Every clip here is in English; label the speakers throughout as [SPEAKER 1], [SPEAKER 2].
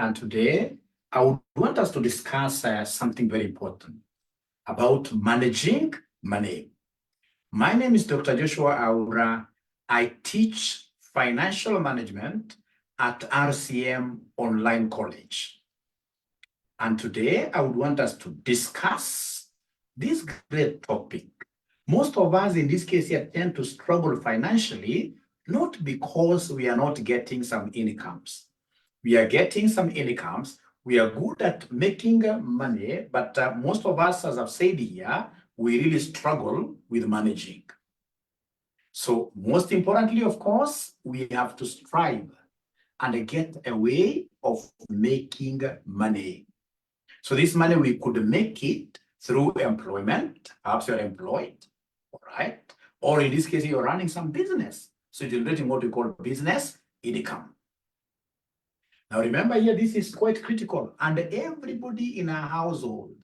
[SPEAKER 1] And today, I would want us to discuss something very important about managing money. My name is Dr. Joshua Aura. I teach financial management at RCM Online College. And today, I would want us to discuss this great topic. Most of us in this case here tend to struggle financially, not because we are not getting some incomes. We are getting some incomes. We are good at making money, but most of us, as I've said here, we really struggle with managing. So most importantly, of course, we have to strive and get a way of making money. So this money, we could make it through employment. Perhaps you're employed, all right? Or in this case, you're running some business. So generating what we call business income. Now remember here, this is quite critical. And everybody in a household,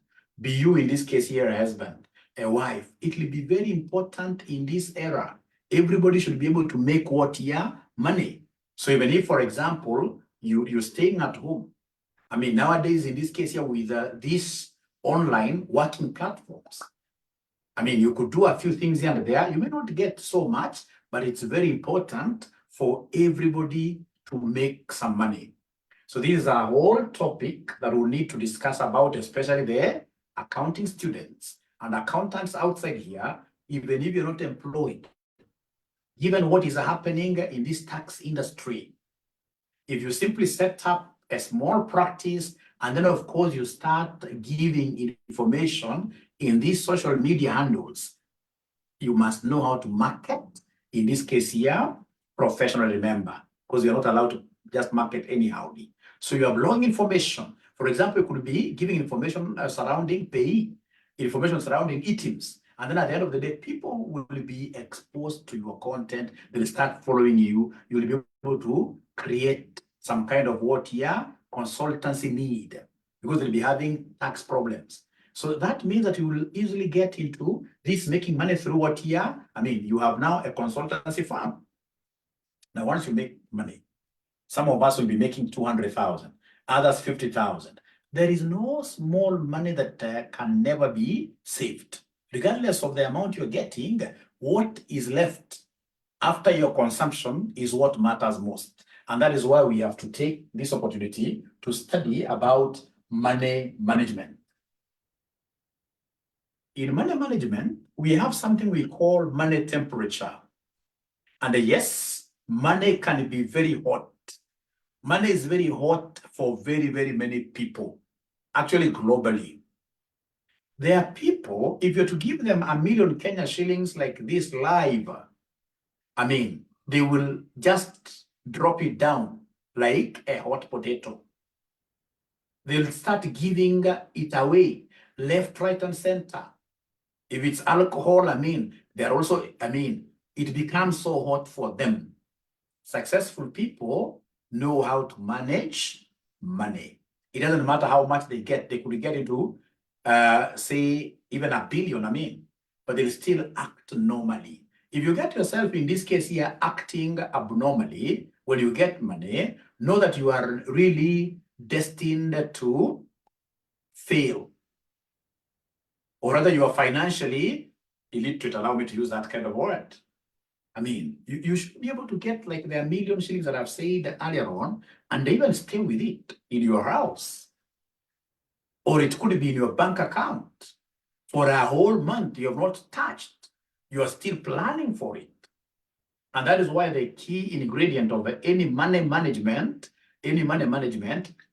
[SPEAKER 1] be you in this case here a husband, a wife, it will be very important in this era. Everybody should be able to make what here? Money. So even if, for example, you're staying at home, I mean, nowadays in this case here with these online working platforms, I mean, you could do a few things here and there. You may not get so much, but it's very important for everybody to make some money. So this is a whole topic that we'll need to discuss about, especially the accounting students and accountants outside here, even if you're not employed. Given what is happening in this tax industry, if you simply set up a small practice and then of course you start giving information in these social media handles, you must know how to market, in this case here, professionally, remember, because you're not allowed to just market anyhow. So you have long information. For example, you could be giving information surrounding pay, information surrounding items. And then at the end of the day, people will be exposed to your content. They'll start following you. You'll be able to create some kind of what here consultancy need, because they'll be having tax problems. So that means that you will easily get into this making money through what here? I mean, you have now a consultancy firm. Now, once you make money, some of us will be making 200,000, others 50,000. There is no small money that can never be saved. Regardless of the amount you're getting, what is left after your consumption is what matters most. And that is why we have to take this opportunity to study about money management. In money management, we have something we call money temperature. And yes, money can be very hot. Money is very hot for very, very many people, actually globally. There are people, if you're to give them 1,000,000 Kenya shillings like this live, I mean, they will just drop it down like a hot potato. They'll start giving it away, left, right, and center. If it's alcohol, I mean, they're also, I mean, it becomes so hot for them. Successful people know how to manage money. It doesn't matter how much they get. They could get into, say, even 1 billion, I mean, but they'll still act normally. If you get yourself, in this case here, acting abnormally, when you get money, know that you are really destined to fail. Or rather, you are financially illiterate. Allow me to use that kind of word. I mean, you should be able to get like the 1,000,000 shillings that I've said earlier on, and even stay with it in your house. Or it could be in your bank account. For a whole month, you have not touched. You are still planning for it. And that is why the key ingredient of any money management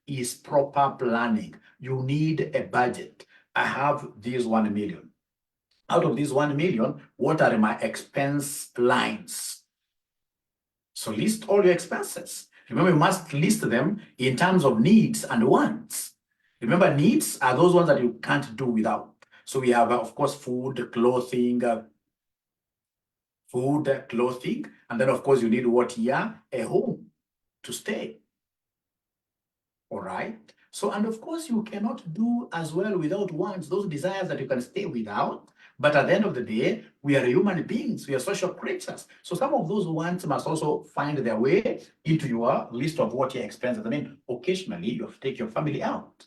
[SPEAKER 1] is proper planning. You need a budget. I have this 1 million. Out of this 1 million, what are my expense lines? So list all your expenses. Remember, you must list them in terms of needs and wants. Remember, needs are those ones that you can't do without. So we have, of course, food, clothing, and then, of course, you need what here? A home to stay. All right? So, and of course, you cannot do as well without wants, those desires that you can stay without. But at the end of the day, we are human beings, we are social creatures. So some of those wants must also find their way into your list of what your expenses. I mean, occasionally you have to take your family out.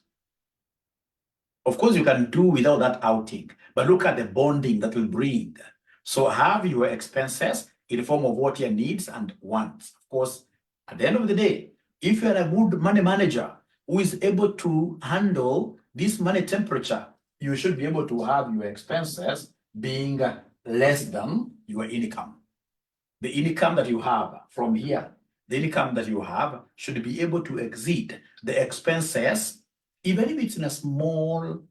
[SPEAKER 1] Of course, you can do without that outing, but look at the bonding that will bring. So have your expenses in the form of what your needs and wants. Of course, at the end of the day, if you're a good money manager who is able to handle this money temperature, you should be able to have your expenses being less than your income. The income that you have from here, the income that you have should be able to exceed the expenses, even if it's in a small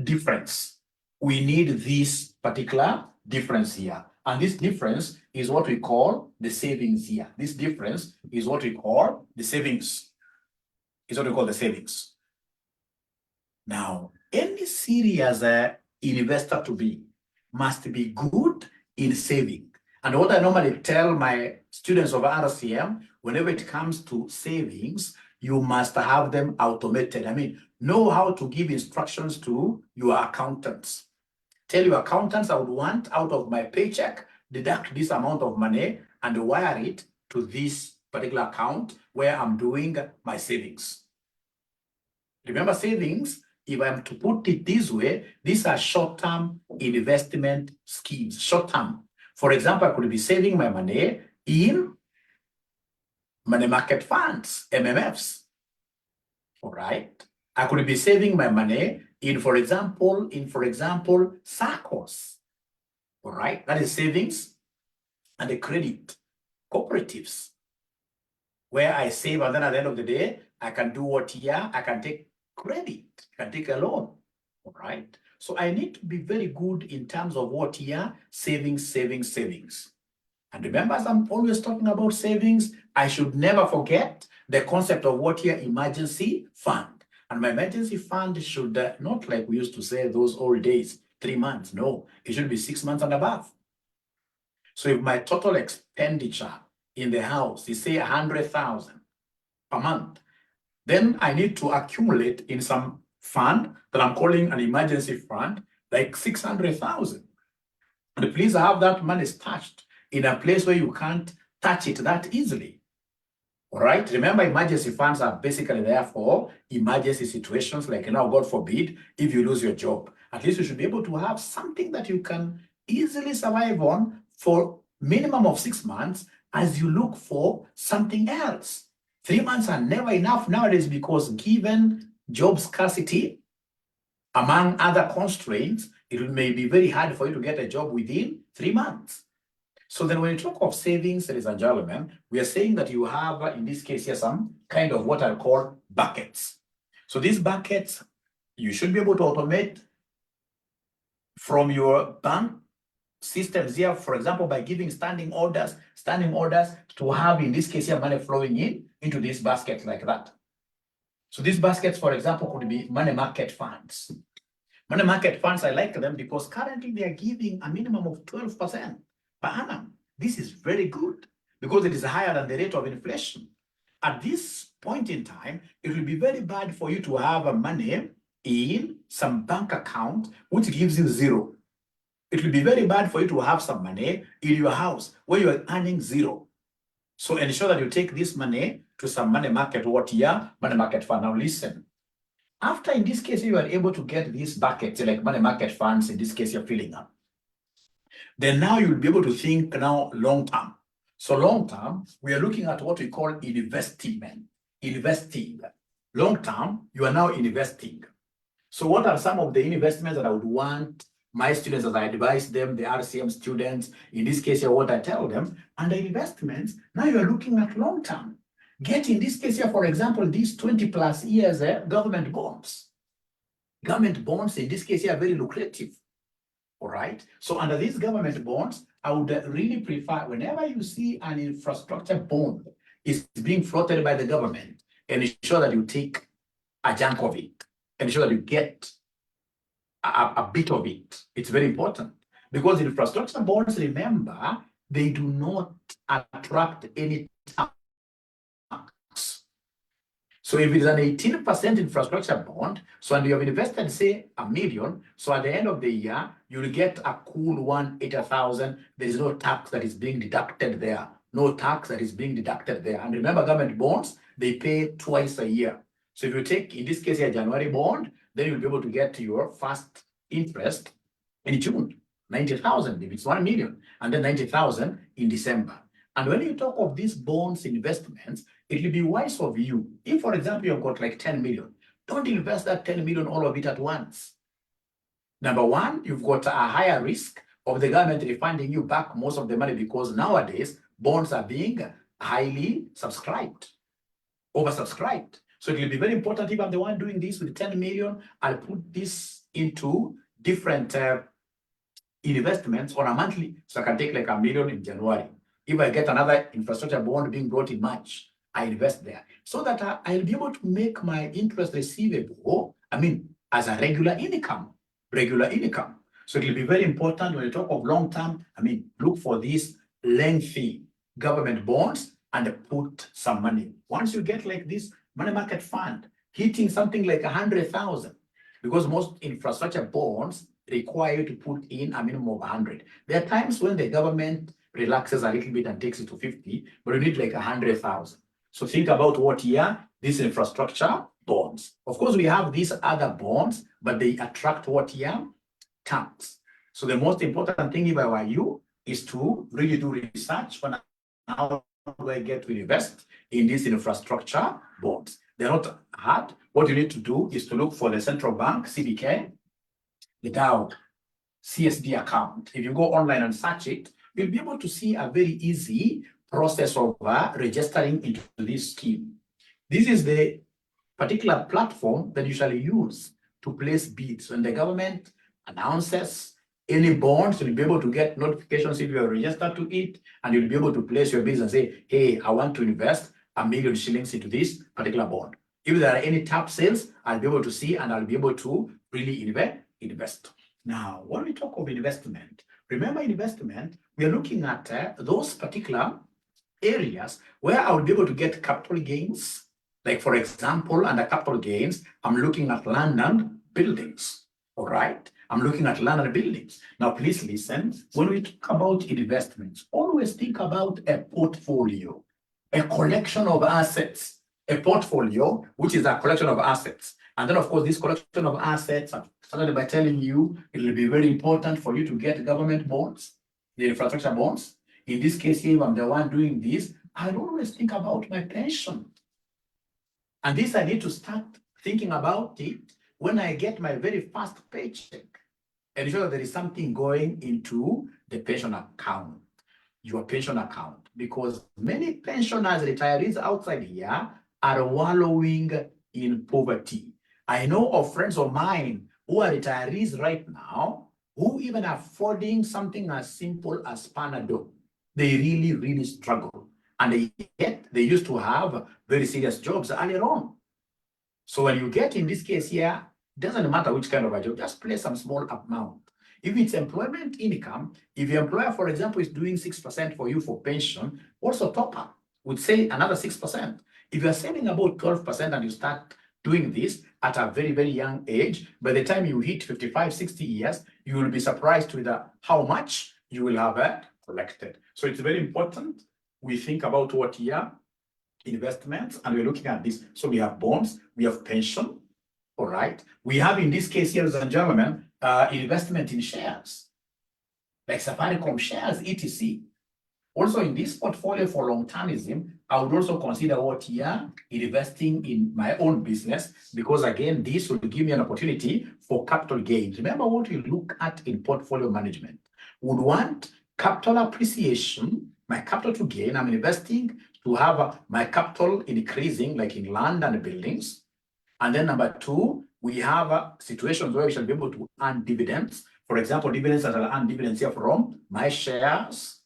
[SPEAKER 1] difference. We need this particular difference here. And this difference is what we call the savings here. This difference is what we call the savings. Is what we call the savings. Now, any serious investor to be must be good in saving. And what I normally tell my students of RCM, whenever it comes to savings, you must have them automated. I mean, know how to give instructions to your accountants. Tell your accountants, I would want out of my paycheck, deduct this amount of money and wire it to this particular account where I'm doing my savings. Remember, savings, if I'm to put it this way, these are short-term investment schemes, short-term. For example, I could be saving my money in money market funds, MMFs, all right? I could be saving my money in, for example, SACCOs, all right? That is savings and the credit cooperatives, where I save and then at the end of the day, I can do what here? I can take credit, I can take a loan, all right? So I need to be very good in terms of what here? Savings. And remember, as I'm always talking about savings, I should never forget the concept of what here? Emergency fund. And my emergency fund should not, like we used to say those old days, 3 months. No, it should be 6 months and above. So if my total expenditure in the house is say 100,000 per month, then I need to accumulate in some fund that I'm calling an emergency fund, like 600,000. And please have that money stashed in a place where you can't touch it that easily. All right. Remember, emergency funds are basically there for emergency situations, like now, God forbid, if you lose your job. At least you should be able to have something that you can easily survive on for minimum of 6 months as you look for something else. 3 months are never enough nowadays because given job scarcity, among other constraints, it may be very hard for you to get a job within 3 months. So then when you talk of savings, ladies and gentlemen, we are saying that you have, in this case here, some kind of what I call buckets. So these buckets, you should be able to automate from your bank systems here, for example, by giving standing orders to have, in this case here, money flowing into this basket like that. So these baskets, for example, could be money market funds. Money market funds, I like them because currently they are giving a minimum of 12% per annum. This is very good because it is higher than the rate of inflation. At this point in time, it will be very bad for you to have money in some bank account which gives you 0. It will be very bad for you to have some money in your house where you are earning 0. So ensure that you take this money to some money market, money market fund. Now listen, after in this case, you are able to get these buckets, like money market funds, in this case, you're filling up. Then now you'll be able to think now long-term. So long-term, we are looking at what we call investment. Investing. Long-term, you are now investing. So what are some of the investments that I would want my students, as I advise them, the RCM students, in this case here, what I tell them, and the investments, now you're looking at long-term. Get, in this case here, for example, these 20+ years government bonds. Government bonds, in this case here, are very lucrative. All right. So under these government bonds, I would really prefer, whenever you see an infrastructure bond is being floated by the government, ensure that you take a chunk of it, ensure that you get a bit of it. It's very important because infrastructure bonds, remember, they do not attract any tax. So if it is an 18% infrastructure bond, so and you have invested, say, $1 million, so at the end of the year, you'll get a cool 180,000. There is no tax that is being deducted there. No tax that is being deducted there. And remember, government bonds, they pay twice a year. So if you take, in this case, a January bond, then you'll be able to get your first interest in June, 90,000, if it's 1 million, and then 90,000 in December. And when you talk of these bonds investments, it will be wise of you. If, for example, you've got like 10 million, don't invest that 10 million, all of it at once. Number one, you've got a higher risk of the government refunding you back most of the money, because nowadays bonds are being highly subscribed, oversubscribed. So it will be very important. If I'm the one doing this with 10 million, I'll put this into different investments on a monthly. So I can take like $1 million in January. If I get another infrastructure bond being brought in March, I invest there so that I'll be able to make my interest receivable, as a regular income. So it will be very important when you talk of long term, look for these lengthy government bonds and put some money. Once you get like this money market fund hitting something like 100,000, because most infrastructure bonds require you to put in a minimum of 100. There are times when the government relaxes a little bit and takes it to 50, but you need like 100,000. So think about what year these infrastructure bonds. Of course, we have these other bonds, but they attract what year? Tax. So the most important thing, if I were you, is to really do research on how do I get to invest in these infrastructure bonds. They're not hard. What you need to do is to look for the central bank, CBK, without CSD account. If you go online and search it, you'll be able to see a very easy process of registering into this scheme. This is the particular platform that you shall use to place bids. When the government announces any bonds, you'll be able to get notifications if you are registered to it, and you'll be able to place your bids and say, hey, I want to invest $1 million shillings into this particular bond. If there are any tap sales, I'll be able to see, and I'll be able to really invest. Now, when we talk of investment, remember investment, we are looking at those particular areas where I will be able to get capital gains. Like, for example, under capital gains, I'm looking at land and buildings. All right, I'm looking at land and buildings. Now, please listen. When we talk about investments, always think about a portfolio, a collection of assets, a portfolio, which is a collection of assets. And then, of course, this collection of assets, I started by telling you, it will be very important for you to get government bonds, the infrastructure bonds. In this case here, if I'm the one doing this, I always think about my pension. And this, I need to start thinking about it when I get my very first paycheck. And ensure that there is something going into the pension account, your pension account, because many pensioners, retirees outside here are wallowing in poverty. I know of friends of mine who are retirees right now, who even are affording something as simple as Panadol. They really, really struggle. And yet they used to have very serious jobs earlier on. So when you get in this case here, it doesn't matter which kind of a job, just place some small amount. If it's employment income, if your employer, for example, is doing 6% for you for pension, also top up would say another 6%. If you're saving about 12% and you start doing this at a very, very young age, by the time you hit 55, 60 years, you will be surprised with how much you will have collected. So it's very important we think about what year investments, and we're looking at this. So we have bonds, we have pension, all right. We have, in this case here, ladies and gentlemen, investment in shares, like Safaricom shares, etc. Also in this portfolio for long-termism, I would also consider what year investing in my own business, because again, this will give me an opportunity for capital gains. Remember what we look at in portfolio management. We would want capital appreciation, my capital to gain. I'm investing to have my capital increasing, like in land and buildings. And then number two, we have situations where we shall be able to earn dividends. For example, dividends that I'll earn dividends here from my shares.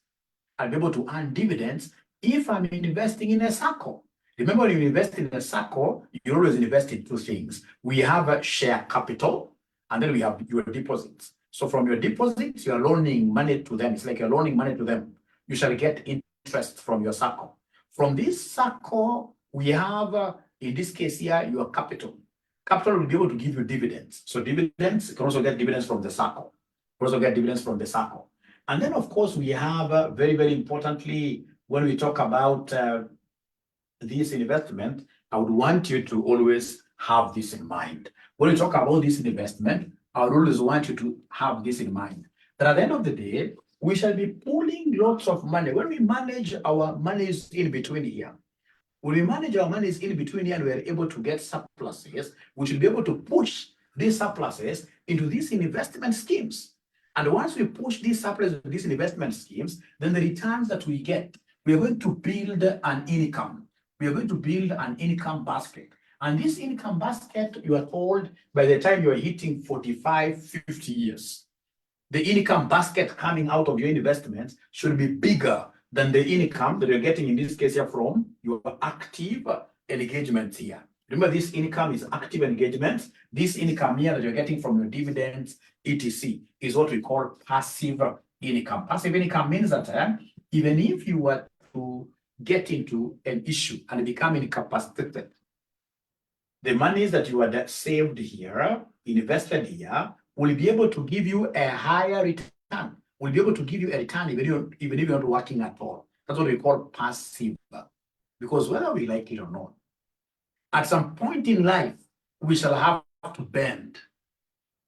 [SPEAKER 1] I'll be able to earn dividends if I'm investing in a circle. Remember, when you invest in a circle, you always invest in two things. We have a share capital, and then we have your deposits. So from your deposits, you are loaning money to them. It's like you're loaning money to them. You shall get interest from your circle. From this circle, we have in this case here, your capital. Capital will be able to give you dividends. So dividends, you can also get dividends from the circle. You can also get dividends from the circle. And then, of course, we have very, very importantly, when we talk about this investment, I would want you to always have this in mind. When we talk about this investment, I would always want you to have this in mind. That at the end of the day, we shall be pulling lots of money. When we manage our monies in between here, when we manage our monies in between here and we are able to get surpluses, we should be able to push these surpluses into these investment schemes. And once we push these surpluses into these investment schemes, then the returns that we get, we are going to build an income. We are going to build an income basket. And this income basket, you are told, by the time you are hitting 45, 50 years, the income basket coming out of your investments should be bigger than the income that you're getting in this case here from your active engagements here. Remember, this income is active engagements. This income here that you're getting from your dividends, etc., is what we call passive income. Passive income means that even if you were to get into an issue and become incapacitated, the monies that you had saved here, invested here, will be able to give you a higher return. Will be able to give you a return even if you're not working at all. That's what we call passive. Because whether we like it or not, at some point in life, we shall have to bend.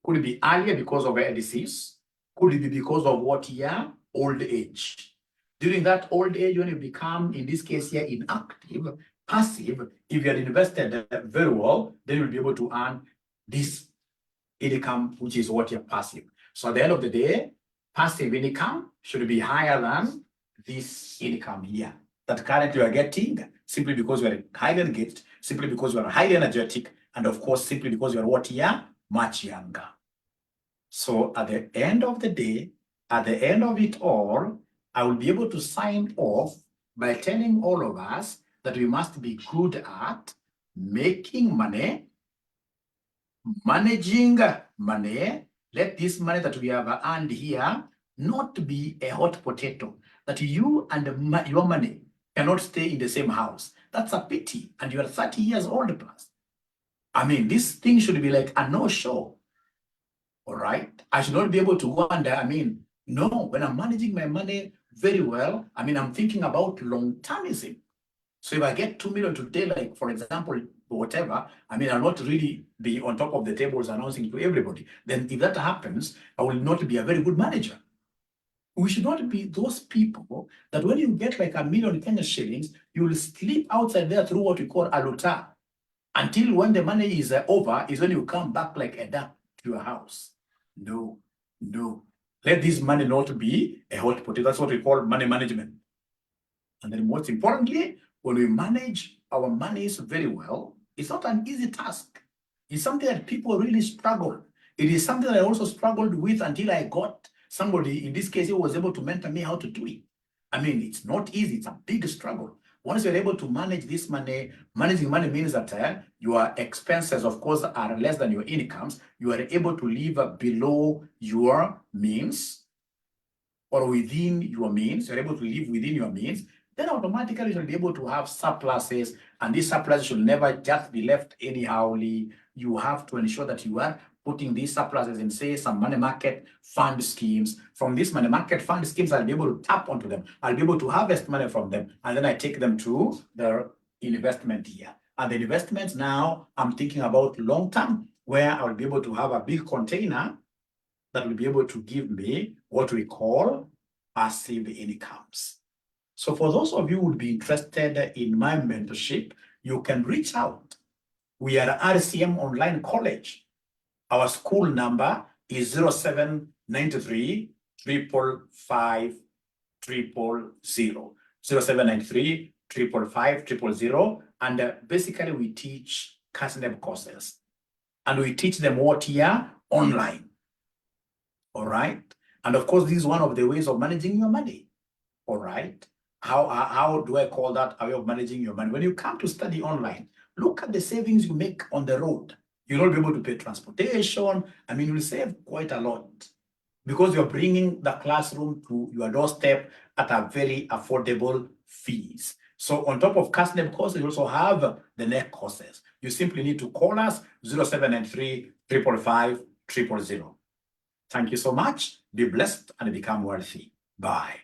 [SPEAKER 1] Could it be earlier because of a disease? Could it be because of what year? Old age. During that old age, when you become, in this case here, inactive, passive, if you had invested very well, then you'll be able to earn this income, which is what you're passive. So at the end of the day, passive income should be higher than this income here that currently you are getting, simply because you are highly engaged, simply because you are highly energetic, and of course, simply because you are what year? Much younger. So at the end of the day, at the end of it all, I will be able to sign off by telling all of us that we must be good at making money, managing money. Let this money that we have earned here not be a hot potato, that you and your money cannot stay in the same house. That's a pity. And you are 30 years old plus. I mean, this thing should be like a no-show. All right? I should not be able to wonder, no, when I'm managing my money very well, I'm thinking about long-termism. So if I get 2 million today, like for example, whatever, I'll not really be on top of the tables announcing to everybody. Then if that happens, I will not be a very good manager. We should not be those people that when you get like $1 million Kenya shillings, you will sleep outside there through what we call a luta. Until when the money is over, is when you come back like a duck to your house. No. Let this money not be a hot potato. That's what we call money management. And then most importantly, when we manage our monies very well, it's not an easy task. It's something that people really struggle. It is something that I also struggled with until I got somebody, in this case, who was able to mentor me how to do it. It's not easy. It's a big struggle. Once you're able to manage this money, managing money means that your expenses, of course, are less than your incomes. You are able to live below your means or within your means. You're able to live within your means. Then automatically you'll be able to have surpluses, and these surpluses should never just be left anyhowly. You have to ensure that you are putting these surpluses in, say, some money market fund schemes. From these money market fund schemes, I'll be able to tap onto them. I'll be able to harvest money from them, and then I take them to the investment here. And the investments now, I'm thinking about long-term, where I'll be able to have a big container that will be able to give me what we call passive incomes. So for those of you who would be interested in my mentorship, you can reach out. We are RCM Online College. Our school number is 0793 555 000. 0793 555 000. And basically we teach custom courses. And we teach them what here? Online. All right. And of course, this is one of the ways of managing your money. All right. How do I call that a way of managing your money? When you come to study online, look at the savings you make on the road. You'll not be able to pay transportation. You'll save quite a lot because you're bringing the classroom to your doorstep at a very affordable fees. So on top of cast name courses, you also have the neck courses. You simply need to call us 0793 555 000. Thank you so much. Be blessed and become wealthy. Bye.